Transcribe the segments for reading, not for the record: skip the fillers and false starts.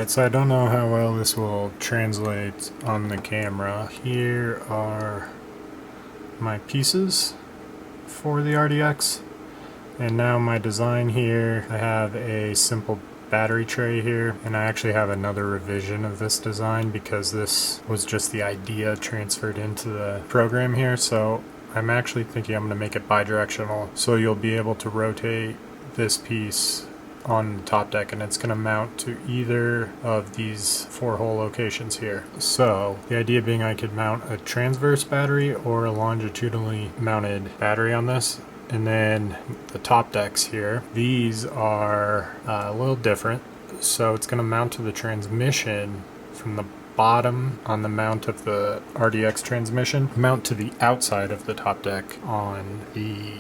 Alright, so I don't know how well this will translate on the camera. Here are my pieces for the RDX. And now my design here, I have a simple battery tray here, and I actually have another revision of this design because this was just the idea transferred into the program here. So I'm actually thinking I'm going to make it bidirectional, so you'll be able to rotate this piece on the top deck, and it's going to mount to either of these 4-hole locations here. So the idea being I could mount a transverse battery or a longitudinally mounted battery on this. And then the top decks here, these are a little different. So it's going to mount to the transmission from the bottom on the mount of the RDX transmission, mount to the outside of the top deck on the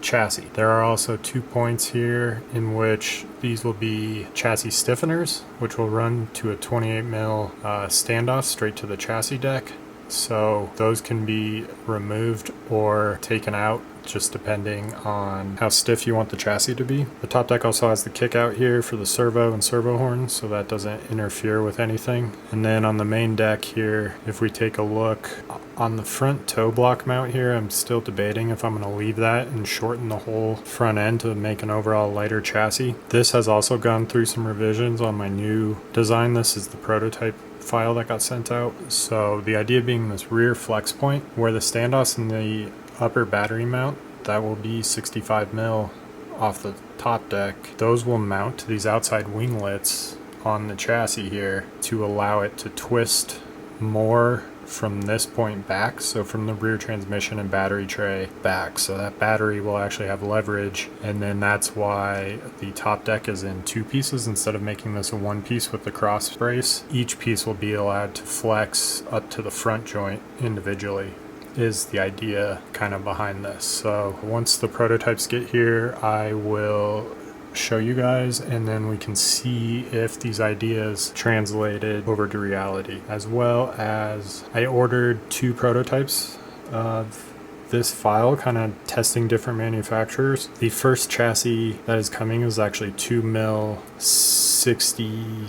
chassis. There are also 2 points here in which these will be chassis stiffeners, which will run to a 28mm standoff straight to the chassis deck. So those can be removed or taken out, just depending on how stiff you want the chassis to be. The top deck also has the kick out here for the servo and servo horn, so that doesn't interfere with anything. And then on the main deck here, if we take a look on the front toe block mount here, I'm still debating if I'm going to leave that and shorten the whole front end to make an overall lighter chassis. This has also gone through some revisions on my new design. This is the prototype file that got sent out. So the idea being this rear flex point where the standoffs in the upper battery mount, that will be 65mm off the top deck. Those will mount to these outside winglets on the chassis here to allow it to twist more from this point back, so from the rear transmission and battery tray back, so that battery will actually have leverage. And then that's why the top deck is in 2 pieces instead of making this a 1 piece with the cross brace. Each piece will be allowed to flex up to the front joint individually, is the idea kind of behind this. So once the prototypes get here, I will show you guys, and then we can see if these ideas translated over to reality. As well as I ordered 2 prototypes of this file, kind of testing different manufacturers. The first chassis that is coming is actually 2mm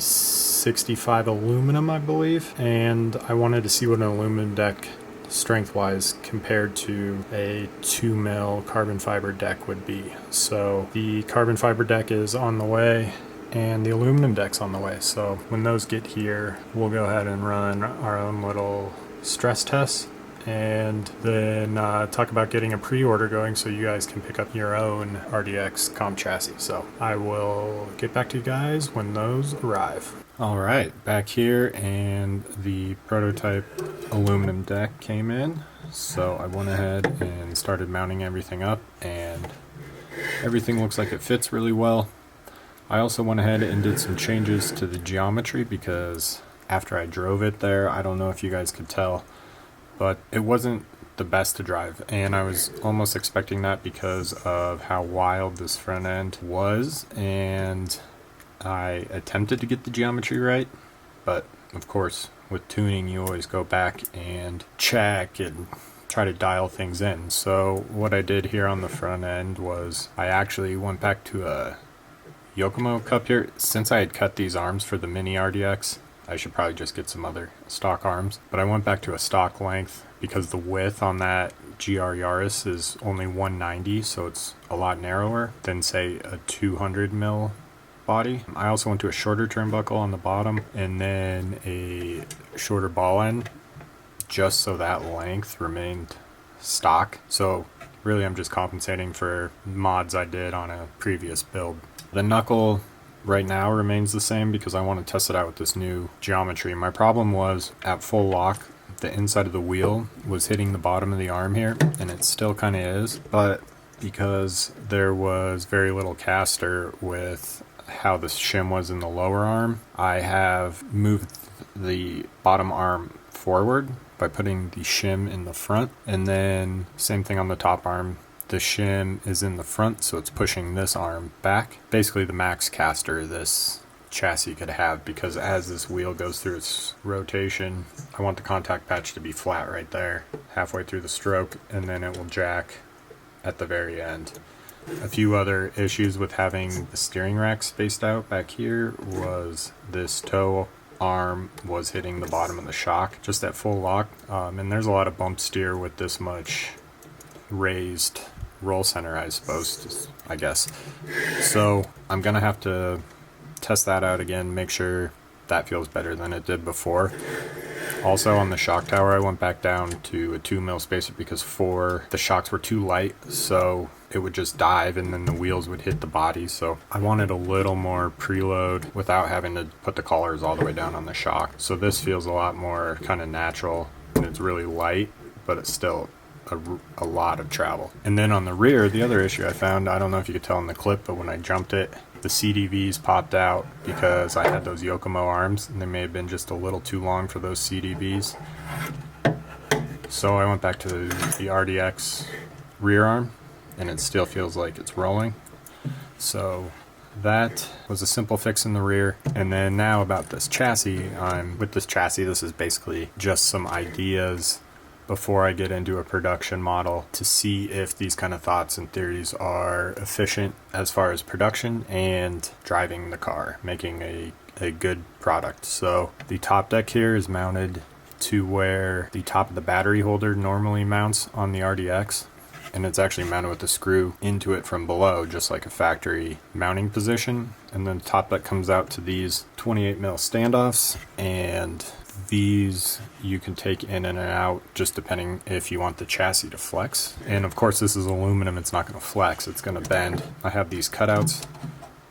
65 aluminum, I believe, and I wanted to see what an aluminum deck strength-wise compared to a 2mm carbon fiber deck would be. So the carbon fiber deck is on the way and the aluminum deck's on the way. So when those get here, we'll go ahead and run our own little stress tests and then talk about getting a pre-order going so you guys can pick up your own RDX comp chassis. So I will get back to you guys when those arrive. Alright, back here, and the prototype aluminum deck came in, so I went ahead and started mounting everything up, and everything looks like it fits really well. I also went ahead and did some changes to the geometry because after I drove it there, I don't know if you guys could tell, but it wasn't the best to drive, and I was almost expecting that because of how wild this front end was, and I attempted to get the geometry right, but of course with tuning you always go back and check and try to dial things in. So what I did here on the front end was I actually went back to a Yokomo cup here. Since I had cut these arms for the mini RDX, I should probably just get some other stock arms, but I went back to a stock length because the width on that GR Yaris is only 190, so it's a lot narrower than say a 200mm body. I also went to a shorter turnbuckle on the bottom and then a shorter ball end just so that length remained stock. So really I'm just compensating for mods I did on a previous build. The knuckle right now remains the same because I want to test it out with this new geometry. My problem was at full lock, the inside of the wheel was hitting the bottom of the arm here, and it still kind of is, but because there was very little caster with how the shim was in the lower arm, I have moved the bottom arm forward by putting the shim in the front, and then same thing on the top arm. The shim is in the front, so it's pushing this arm back. Basically the max caster this chassis could have, because as this wheel goes through its rotation, I want the contact patch to be flat right there halfway through the stroke, and then it will jack at the very end. A few other issues with having the steering rack spaced out back here was this toe arm was hitting the bottom of the shock just at full lock, and there's a lot of bump steer with this much raised roll center, I guess. So I'm gonna have to test that out again, make sure that feels better than it did before. Also on the shock tower, I went back down to a 2mm spacer because the shocks were too light, so it would just dive and then the wheels would hit the body. So I wanted a little more preload without having to put the collars all the way down on the shock. So this feels a lot more kind of natural, and it's really light, but it's still a lot of travel. And then on the rear, the other issue I found, I don't know if you could tell in the clip, but when I jumped it, the CDVs popped out because I had those Yokomo arms and they may have been just a little too long for those CDVs. So I went back to the RDX rear arm and it still feels like it's rolling. So that was a simple fix in the rear. And then now about this chassis, with this chassis, this is basically just some ideas before I get into a production model to see if these kind of thoughts and theories are efficient as far as production and driving the car, making a good product. So the top deck here is mounted to where the top of the battery holder normally mounts on the RDX, and it's actually mounted with a screw into it from below, just like a factory mounting position. And then the top deck comes out to these 28mm standoffs, and these you can take in and out just depending if you want the chassis to flex. And of course this is aluminum, it's not going to flex, it's going to bend. I have these cutouts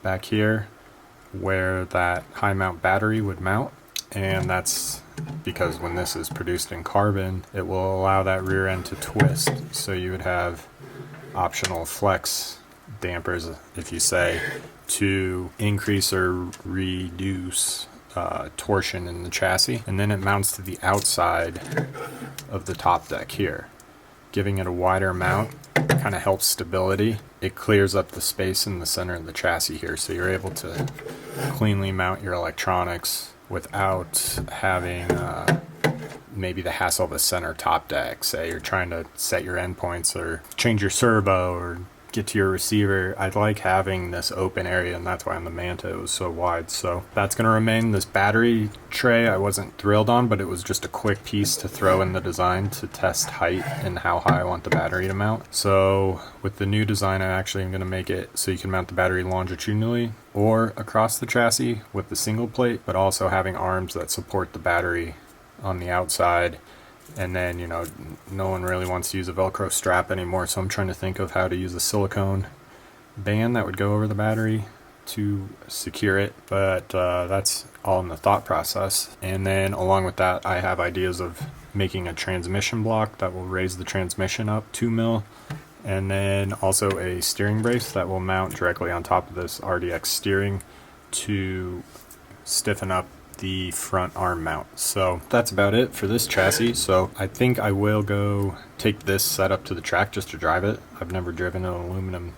back here where that high mount battery would mount, and that's because when this is produced in carbon, it will allow that rear end to twist. So you would have optional flex dampers, if you say, to increase or reduce torsion in the chassis. And then it mounts to the outside of the top deck here, giving it a wider mount. Kind of helps stability. It clears up the space in the center of the chassis here, so you're able to cleanly mount your electronics without having maybe the hassle of a center top deck. Say you're trying to set your endpoints or change your servo or get to your receiver. I like having this open area, and that's why on the Manta it was so wide. So that's going to remain. This battery tray I wasn't thrilled on, but it was just a quick piece to throw in the design to test height and how high I want the battery to mount. So with the new design, I actually am going to make it so you can mount the battery longitudinally or across the chassis with the single plate, but also having arms that support the battery on the outside. And then, you know, no one really wants to use a Velcro strap anymore, so I'm trying to think of how to use a silicone band that would go over the battery to secure it, but that's all in the thought process. And then along with that, I have ideas of making a transmission block that will raise the transmission up 2mm, and then also a steering brace that will mount directly on top of this RDX steering to stiffen up the front arm mount. So that's about it for this chassis. So I think I will go take this setup to the track just to drive it. I've never driven an aluminum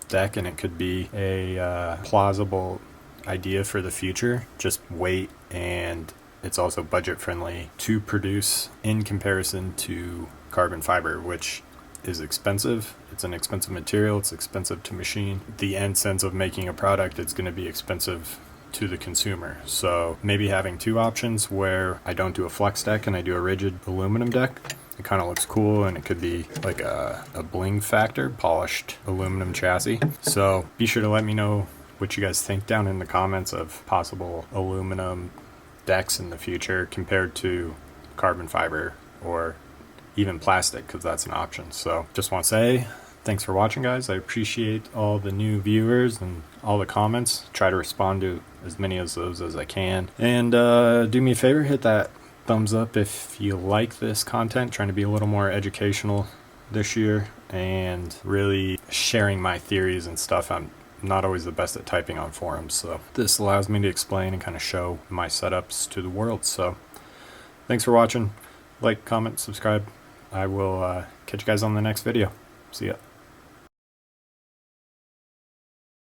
deck, and it could be a plausible idea for the future. Just weight, and it's also budget friendly to produce in comparison to carbon fiber, which is expensive. It's an expensive material, it's expensive to machine. The end sense of making a product, it's going to be expensive to the consumer. So maybe having two options where I don't do a flex deck and I do a rigid aluminum deck. It kind of looks cool, and it could be like a bling factor polished aluminum chassis. So be sure to let me know what you guys think down in the comments of possible aluminum decks in the future compared to carbon fiber or even plastic, because that's an option. So just want to say thanks for watching, guys. I appreciate all the new viewers and all the comments. Try to respond to as many of those as I can. And do me a favor, hit that thumbs up if you like this content. Trying to be a little more educational this year and really sharing my theories and stuff. I'm not always the best at typing on forums, so this allows me to explain and kind of show my setups to the world. So thanks for watching. Like, comment, subscribe. I will catch you guys on the next video. See ya.